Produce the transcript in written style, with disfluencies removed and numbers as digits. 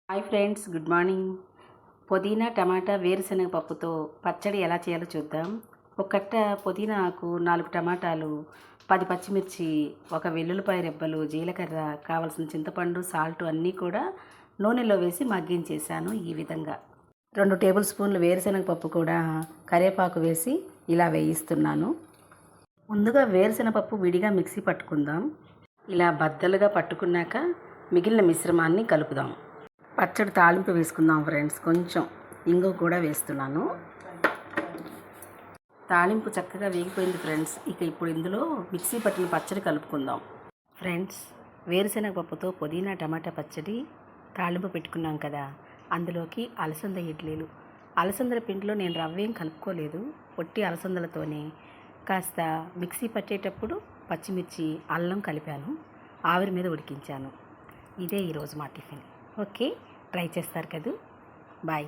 Hi friends, good morning. పుదీనా టమాటా వేరుశనగ పప్పుతో పచ్చడి ఎలా చేయాలో చూద్దాం. ఒక కట్ట పుదీనా ఆకు, 4 టమాటాలు, 10 పచ్చిమిర్చి, ఒక వెల్లుల్లిపాయ రెబ్బలు, జీలకర్ర, కావలసిన చింతపండు, సాల్ట్ అన్నీ కూడా నూనెలో వేసి మగ్గించేసాను. ఈ విధంగా 2 టేబుల్ స్పూన్లు వేరుశనగ పప్పు కూడా కరివేపాకు వేసి ఇలా వేయిస్తున్నాను. ముందుగా వేరుశనగ పప్పు విడిగా మిక్సీ పట్టుకుందాం. ఇలా బద్దలుగా పట్టుకున్నాక మిగిలిన మిశ్రమాన్ని కలుపుదాం. పచ్చడి తాలింపు వేసుకుందాం ఫ్రెండ్స్. కొంచెం ఇంగువ కూడా వేస్తున్నాను. తాలింపు చక్కగా వేగిపోయింది ఫ్రెండ్స్. ఇప్పుడు ఇందులో మిక్సీ పట్టిన పచ్చడి కలుపుకుందాం. ఫ్రెండ్స్, వేరుశనగ పప్పుతో పుదీనా టమాటా పచ్చడి తాలింపు పెట్టుకున్నాం కదా, అందులోకి అలసంద ఇడ్లీలు. అలసందల పిండిలో నేను రవ్వేం కలుపుకోలేదు, పొట్టి అలసందలతోనే కాస్త మిక్సీ పట్టేటప్పుడు పచ్చిమిర్చి, అల్లం కలిపాను, ఆవిరి మీద ఉడికించాను. ఇదే ఈరోజు మా టిఫిన్. ఓకే, ట్రై చేస్తారు కదా. బాయ్.